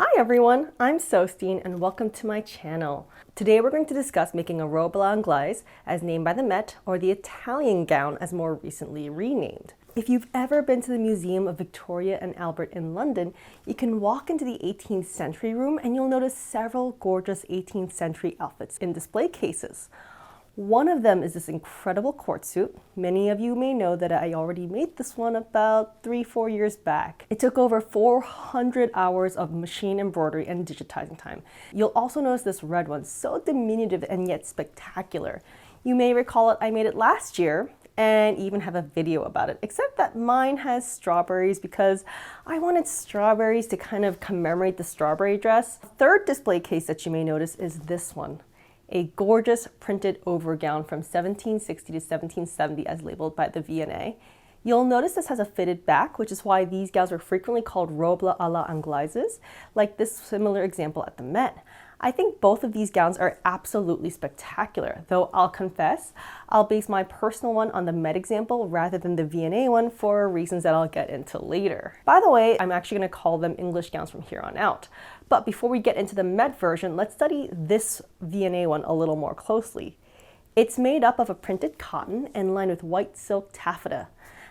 Hi everyone, I'm Sostine and welcome to my channel. Today we're going to discuss making a robe à l'anglaise as named by the Met, or the Italian gown as more recently renamed. If you've ever been to the Museum of Victoria and Albert in London, you can walk into the 18th century room and you'll notice several gorgeous 18th century outfits in display cases. One of them is this incredible court suit. Many of you may know that I already made this one about 3-4 years back. It took over 400 hours of machine embroidery and digitizing time. You'll also notice this red one, so diminutive and yet spectacular. You may recall it, I made it last year and even have a video about it, except that mine has strawberries because I wanted strawberries to kind of commemorate the strawberry dress. The third display case that you may notice is this one. A gorgeous printed over gown from 1760 to 1770 as labeled by the V&A. You'll notice this has a fitted back, which is why these gowns are frequently called robes à l'anglaise, like this similar example at the Met. I think both of these gowns are absolutely spectacular, though I'll confess, I'll base my personal one on the Met example rather than the V&A one for reasons that I'll get into later. By the way, I'm actually going to call them English gowns from here on out. But before we get into the Met version, let's study this V&A one a little more closely. It's made up of a printed cotton and lined with white silk taffeta.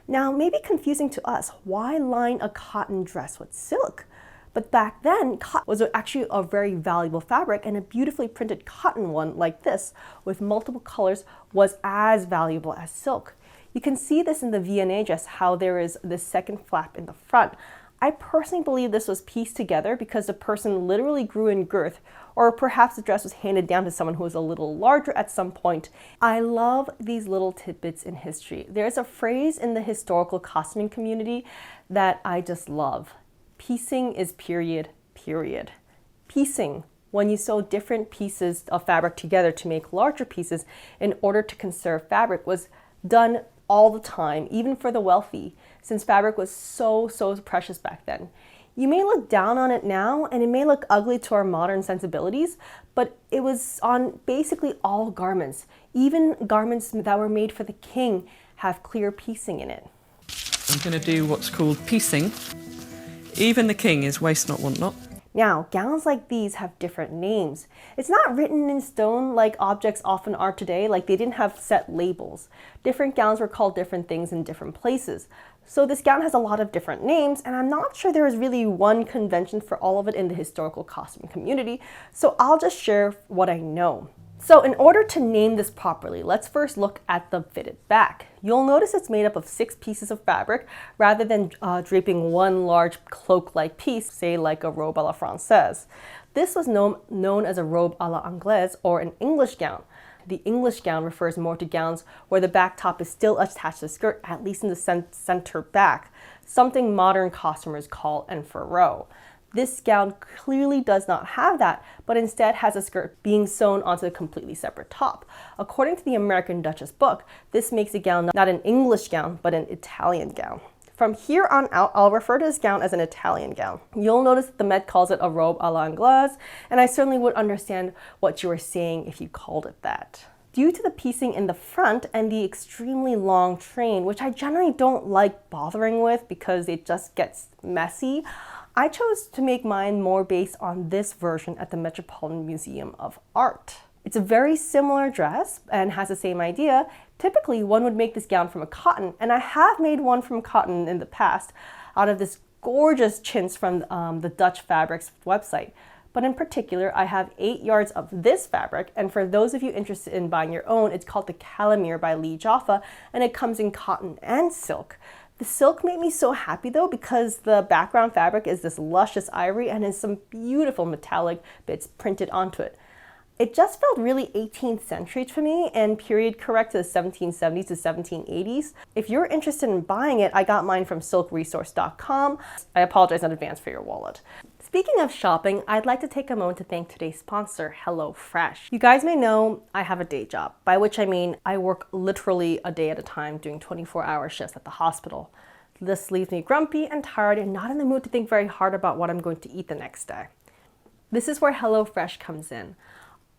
Now, maybe confusing to us, why line a cotton dress with silk? But back then, cotton was actually a very valuable fabric, and a beautifully printed cotton one like this with multiple colors was as valuable as silk. You can see this in the V&A dress, how there is this second flap in the front. I personally believe this was pieced together because the person literally grew in girth, or perhaps the dress was handed down to someone who was a little larger at some point. I love these little tidbits in history. There's a phrase in the historical costuming community that I just love. Piecing is period. Piecing, when you sew different pieces of fabric together to make larger pieces in order to conserve fabric, was done all the time, even for the wealthy, since fabric was so precious back then. You may look down on it now, and it may look ugly to our modern sensibilities, but it was on basically all garments. Even garments that were made for the king have clear piecing in it. I'm going to do what's called piecing. Even the king is waste not, want not. Now, gowns like these have different names. It's not written in stone like objects often are today, like they didn't have set labels. Different gowns were called different things in different places. So this gown has a lot of different names, and I'm not sure there is really one convention for all of it in the historical costume community, so I'll just share what I know. So in order to name this properly, let's first look at the fitted back. You'll notice it's made up of 6 pieces of fabric rather than draping one large cloak-like piece, say like a robe à la française. This was known as a robe à l'anglaise, or an English gown. The English gown refers more to gowns where the back top is still attached to the skirt, at least in the center back, something modern costumers call en furreau. This gown clearly does not have that, but instead has a skirt being sewn onto a completely separate top. According to the American Duchess book, this makes a gown not an English gown, but an Italian gown. From here on out, I'll refer to this gown as an Italian gown. You'll notice that the Met calls it a robe à l'anglaise, and I certainly would understand what you were saying if you called it that. Due to the piecing in the front and the extremely long train, which I generally don't like bothering with because it just gets messy, I chose to make mine more based on this version at the Metropolitan Museum of Art. It's a very similar dress and has the same idea. Typically, one would make this gown from a cotton, and I have made one from cotton in the past out of this gorgeous chintz from the Dutch Fabrics website. But in particular, I have 8 yards of this fabric, and for those of you interested in buying your own, it's called the Calimere by Lee Jaffa, and it comes in cotton and silk. The silk made me so happy though, because the background fabric is this luscious ivory and has some beautiful metallic bits printed onto it. It just felt really 18th century to me and period correct to the 1770s to 1780s. If you're interested in buying it, I got mine from silkresource.com. I apologize in advance for your wallet. Speaking of shopping, I'd like to take a moment to thank today's sponsor, HelloFresh. You guys may know I have a day job, by which I mean I work literally a day at a time doing 24-hour shifts at the hospital. This leaves me grumpy and tired and not in the mood to think very hard about what I'm going to eat the next day. This is where HelloFresh comes in.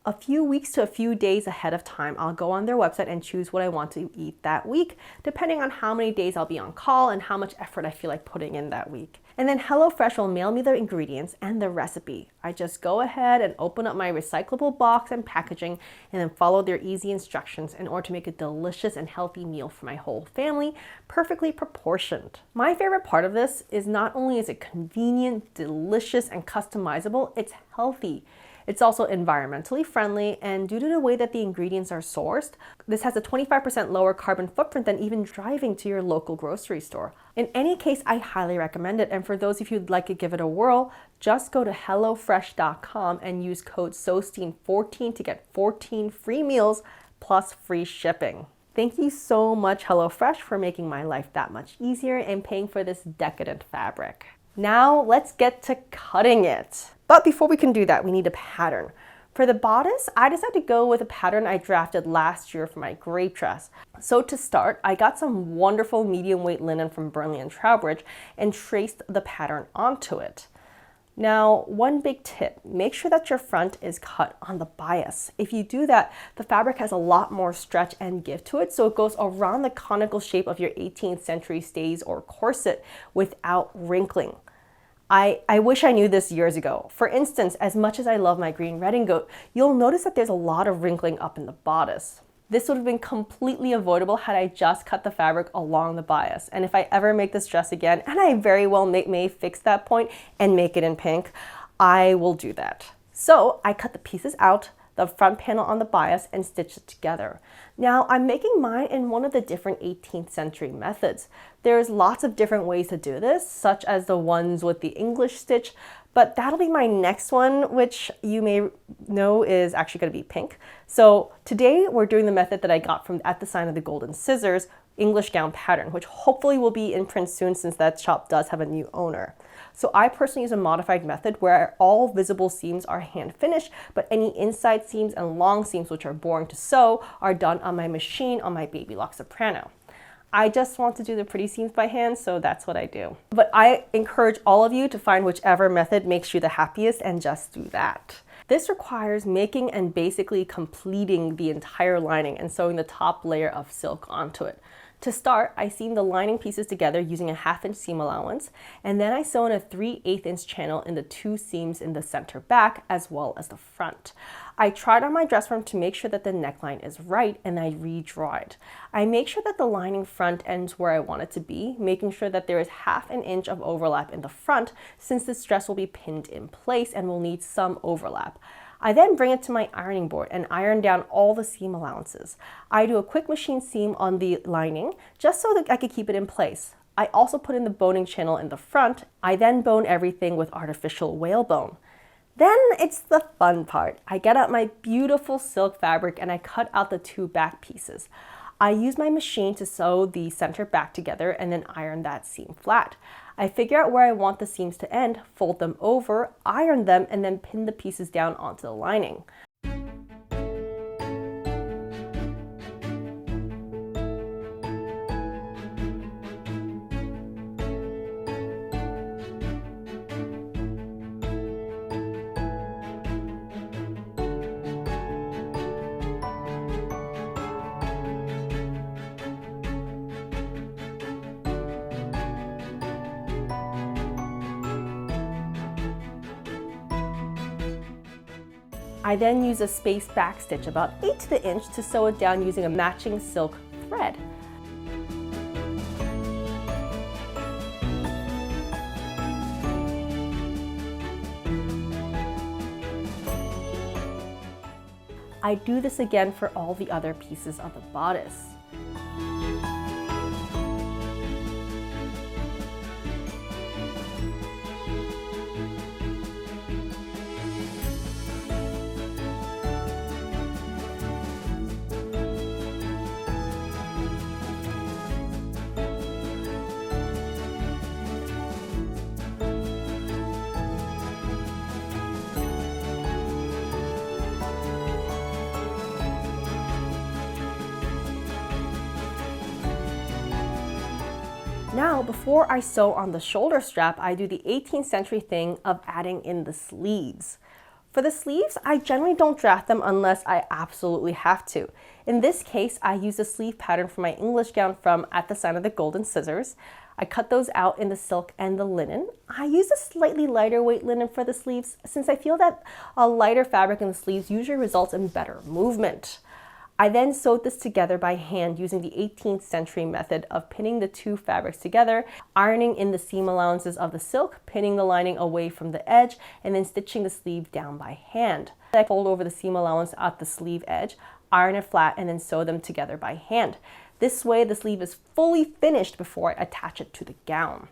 A few weeks to a few days ahead of time, I'll go on their website and choose what I want to eat that week, depending on how many days I'll be on call and how much effort I feel like putting in that week. And then HelloFresh will mail me the ingredients and the recipe. I just go ahead and open up my recyclable box and packaging and then follow their easy instructions in order to make a delicious and healthy meal for my whole family, perfectly proportioned. My favorite part of this is not only is it convenient, delicious, and customizable, it's healthy. It's also environmentally friendly, and due to the way that the ingredients are sourced, this has a 25% lower carbon footprint than even driving to your local grocery store. In any case, I highly recommend it, and for those of you who'd like to give it a whirl, just go to HelloFresh.com and use code SOSTEEN14 to get 14 free meals plus free shipping. Thank you so much, HelloFresh, for making my life that much easier and paying for this decadent fabric. Now let's get to cutting it. But before we can do that, we need a pattern. For the bodice, I decided to go with a pattern I drafted last year for my grape dress. So to start, I got some wonderful medium weight linen from Burnley and Trowbridge and traced the pattern onto it. Now, one big tip, make sure that your front is cut on the bias. If you do that, the fabric has a lot more stretch and give to it, so it goes around the conical shape of your 18th century stays or corset without wrinkling. I wish I knew this years ago. For instance, as much as I love my green redingote, you'll notice that there's a lot of wrinkling up in the bodice. This would have been completely avoidable had I just cut the fabric along the bias. And if I ever make this dress again, and I very well may fix that point and make it in pink, I will do that. So I cut the pieces out, the front panel on the bias, and stitched it together. Now I'm making mine in one of the different 18th century methods. There's lots of different ways to do this, such as the ones with the English stitch, but that'll be my next one, which you may know is actually going to be pink. So today we're doing the method that I got from At the Sign of the Golden Scissors English gown pattern, which hopefully will be in print soon since that shop does have a new owner. So I personally use a modified method where all visible seams are hand finished, but any inside seams and long seams, which are boring to sew, are done on my machine on my Baby Lock Soprano. I just want to do the pretty seams by hand, so that's what I do. But I encourage all of you to find whichever method makes you the happiest and just do that. This requires making and basically completing the entire lining and sewing the top layer of silk onto it. To start, I seam the lining pieces together using a 1/2 inch seam allowance, and then I sew in a 3/8 inch channel in the 2 seams in the center back as well as the front. I tried on my dress form to make sure that the neckline is right, and I redraw it. I make sure that the lining front ends where I want it to be, making sure that there is 1/2 inch of overlap in the front since this dress will be pinned in place and will need some overlap. I then bring it to my ironing board and iron down all the seam allowances. I do a quick machine seam on the lining just so that I could keep it in place. I also put in the boning channel in the front. I then bone everything with artificial whalebone. Then it's the fun part. I get out my beautiful silk fabric and I cut out the 2 back pieces. I use my machine to sew the center back together and then iron that seam flat. I figure out where I want the seams to end, fold them over, iron them, and then pin the pieces down onto the lining. I then use a spaced back stitch about 1/8 to the inch to sew it down using a matching silk thread. I do this again for all the other pieces of the bodice. Now, before I sew on the shoulder strap, I do the 18th century thing of adding in the sleeves. For the sleeves, I generally don't draft them unless I absolutely have to. In this case, I use a sleeve pattern for my English gown from At the Sign of the Golden Scissors. I cut those out in the silk and the linen. I use a slightly lighter weight linen for the sleeves since I feel that a lighter fabric in the sleeves usually results in better movement. I then sewed this together by hand using the 18th century method of pinning the two fabrics together, ironing in the seam allowances of the silk, pinning the lining away from the edge, and then stitching the sleeve down by hand. I fold over the seam allowance at the sleeve edge, iron it flat, and then sew them together by hand. This way the sleeve is fully finished before I attach it to the gown.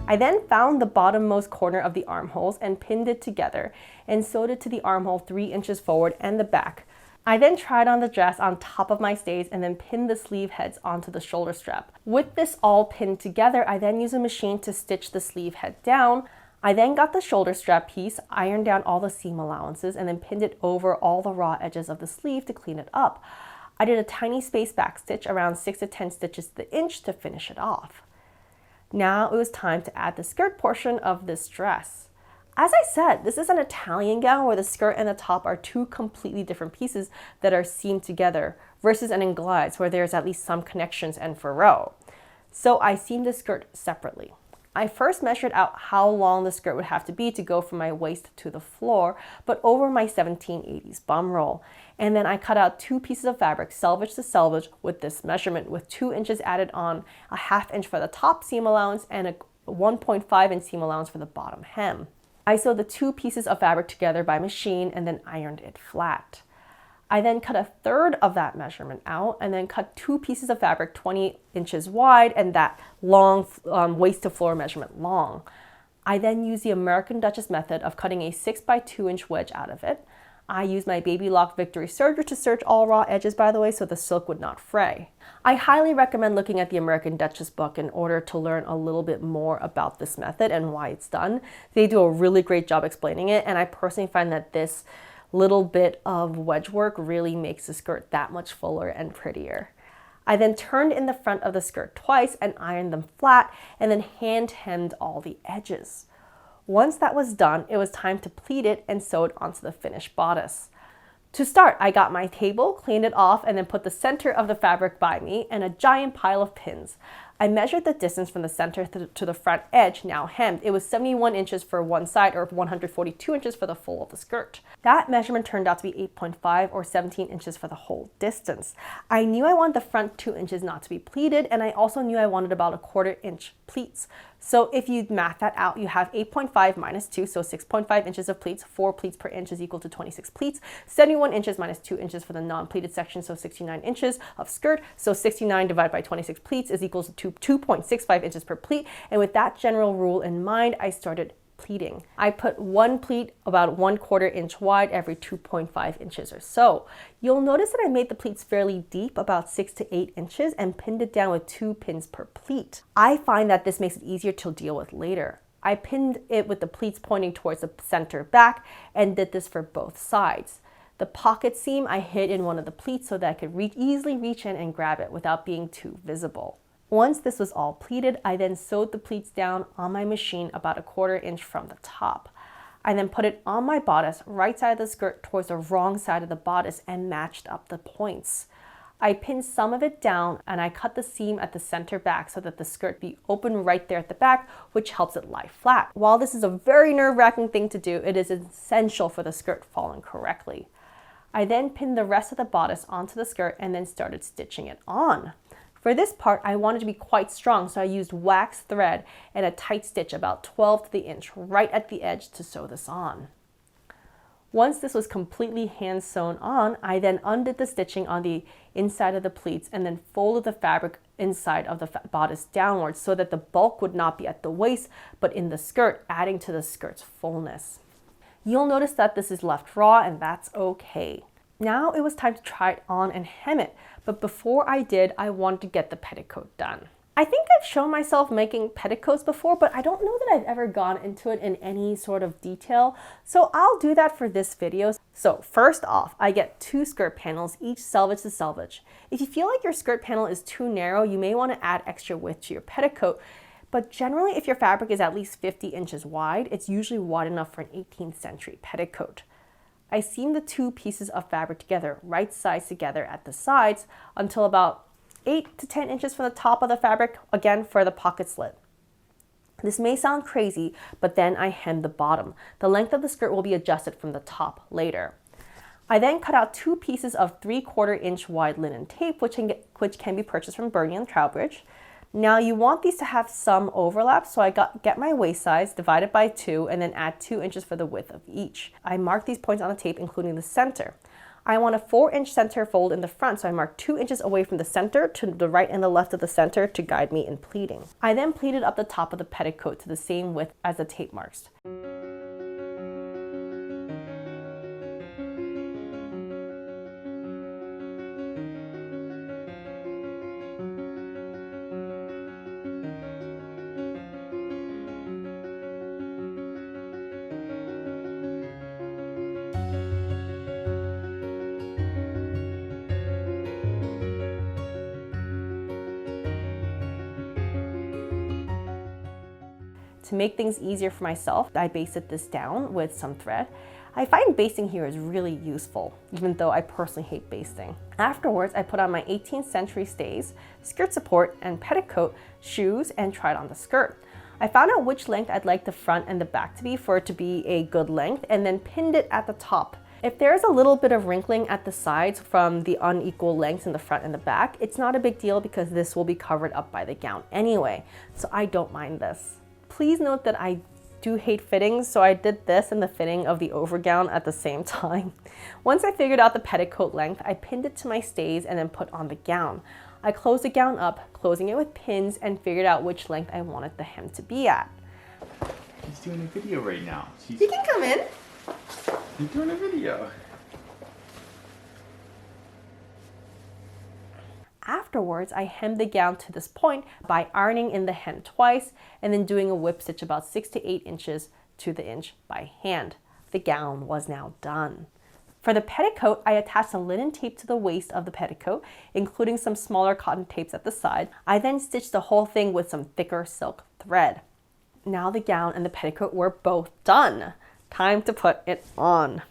I then found the bottommost corner of the armholes and pinned it together and sewed it to the armhole 3 inches forward and the back. I then tried on the dress on top of my stays and then pinned the sleeve heads onto the shoulder strap. With this all pinned together, I then used a machine to stitch the sleeve head down. I then got the shoulder strap piece, ironed down all the seam allowances, and then pinned it over all the raw edges of the sleeve to clean it up. I did a tiny space back stitch around 6 to 10 stitches to the inch to finish it off. Now it was time to add the skirt portion of this dress. As I said, this is an Italian gown where the skirt and the top are two completely different pieces that are seamed together versus an anglaise where there's at least some connections and furrow. So I seamed the skirt separately. I first measured out how long the skirt would have to be to go from my waist to the floor, but over my 1780s bum roll. And then I cut out 2 pieces of fabric, selvage to selvage, with this measurement, with 2 inches added on, a 1/2 inch for the top seam allowance, and a 1.5 inch seam allowance for the bottom hem. I sewed the 2 pieces of fabric together by machine and then ironed it flat. I then cut 1/3 of that measurement out and then cut 2 pieces of fabric 20 inches wide and that long waist to floor measurement long. I then used the American Duchess method of cutting a 6 by 2 inch wedge out of it. I used my Baby Lock Victory Serger to serge all raw edges, by the way, so the silk would not fray. I highly recommend looking at the American Duchess book in order to learn a little bit more about this method and why it's done. They do a really great job explaining it, and I personally find that this little bit of wedge work really makes the skirt that much fuller and prettier. I then turned in the front of the skirt twice and ironed them flat and then hand hemmed all the edges. Once that was done, it was time to pleat it and sew it onto the finished bodice. To start, I got my table, cleaned it off, and then put the center of the fabric by me and a giant pile of pins. I measured the distance from the center to the front edge, now hemmed. It was 71 inches for one side or 142 inches for the full of the skirt. That measurement turned out to be 8.5 or 17 inches for the whole distance. I knew I wanted the front 2 inches not to be pleated, and I also knew I wanted about a 1/4 inch pleats. So if you math that out, you have 8.5 minus 2, so 6.5 inches of pleats. 4 pleats per inch is equal to 26 pleats. 71 inches minus 2 inches for the non-pleated section, so 69 inches of skirt. So 69 divided by 26 pleats is equal to 2.65 inches per pleat. And with that general rule in mind, I started pleating. I put one pleat about 1/4 inch wide every 2.5 inches or so. You'll notice that I made the pleats fairly deep, about 6 to 8 inches, and pinned it down with 2 pins per pleat. I find that this makes it easier to deal with later. I pinned it with the pleats pointing towards the center back and did this for both sides. The pocket seam I hid in one of the pleats so that I could easily reach in and grab it without being too visible. Once this was all pleated, I then sewed the pleats down on my machine about 1/4 inch from the top. I then put it on my bodice, right side of the skirt towards the wrong side of the bodice, and matched up the points. I pinned some of it down and I cut the seam at the center back so that the skirt be open right there at the back, which helps it lie flat. While this is a very nerve-wracking thing to do, it is essential for the skirt falling correctly. I then pinned the rest of the bodice onto the skirt and then started stitching it on. For this part, I wanted to be quite strong, so I used wax thread and a tight stitch about 12 to the inch right at the edge to sew this on. Once this was completely hand sewn on, I then undid the stitching on the inside of the pleats and then folded the fabric inside of the bodice downwards so that the bulk would not be at the waist, but in the skirt, adding to the skirt's fullness. You'll notice that this is left raw, and that's okay. Now it was time to try it on and hem it, but before I did, I wanted to get the petticoat done. I think I've shown myself making petticoats before, but I don't know that I've ever gone into it in any sort of detail, so I'll do that for this video. So first off, I get 2 skirt panels, each selvage to selvage. If you feel like your skirt panel is too narrow, you may want to add extra width to your petticoat, but generally if your fabric is at least 50 inches wide, it's usually wide enough for an 18th century petticoat. I seamed the 2 pieces of fabric together, right sides together at the sides, until about 8 to 10 inches from the top of the fabric, again for the pocket slit. This may sound crazy, but then I hemmed the bottom. The length of the skirt will be adjusted from the top later. I then cut out 2 pieces of 3/4 inch wide linen tape, which can be purchased from Burnie and Trowbridge. Now you want these to have some overlap, so I get my waist size, divide it by 2, and then add 2 inches for the width of each. I mark these points on the tape, including the center. I want a 4-inch center fold in the front, so I mark 2 inches away from the center to the right and the left of the center to guide me in pleating. I then pleated up the top of the petticoat to the same width as the tape marks. To make things easier for myself, I basted this down with some thread. I find basting here is really useful, even though I personally hate basting. Afterwards, I put on my 18th century stays, skirt support, and petticoat shoes and tried on the skirt. I found out which length I'd like the front and the back to be for it to be a good length, and then pinned it at the top. If there's a little bit of wrinkling at the sides from the unequal lengths in the front and the back, it's not a big deal because this will be covered up by the gown anyway, so I don't mind this. Please note that I do hate fittings, so I did this and the fitting of the overgown at the same time. Once I figured out the petticoat length, I pinned it to my stays and then put on the gown. I closed the gown up, closing it with pins, and figured out which length I wanted the hem to be at. She's doing a video right now. You can come in. You're doing a video. Afterwards, I hemmed the gown to this point by ironing in the hem twice and then doing a whip stitch about 6 to 8 inches to the inch by hand. The gown was now done. For the petticoat, I attached some linen tape to the waist of the petticoat, including some smaller cotton tapes at the side. I then stitched the whole thing with some thicker silk thread. Now the gown and the petticoat were both done. Time to put it on.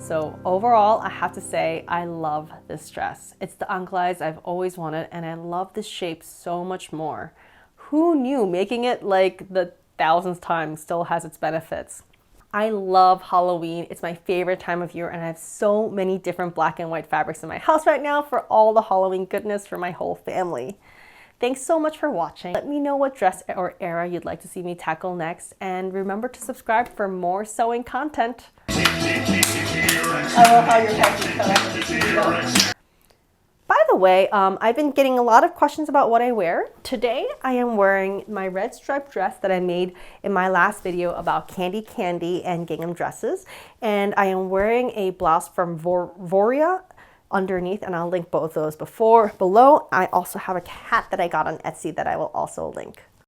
So overall, I have to say I love this dress. It's the anglaise I've always wanted, and I love this shape so much more. Who knew making it like the thousandth time still has its benefits? I love Halloween. It's my favorite time of year, and I have so many different black and white fabrics in my house right now for all the Halloween goodness for my whole family. Thanks so much for watching. Let me know what dress or era you'd like to see me tackle next, and remember to subscribe for more sewing content. I love how your head is cut out. By the way, I've been getting a lot of questions about what I wear. Today, I am wearing my red striped dress that I made in my last video about candy and gingham dresses. And I am wearing a blouse from Voria underneath, and I'll link both those below. I also have a hat that I got on Etsy that I will also link.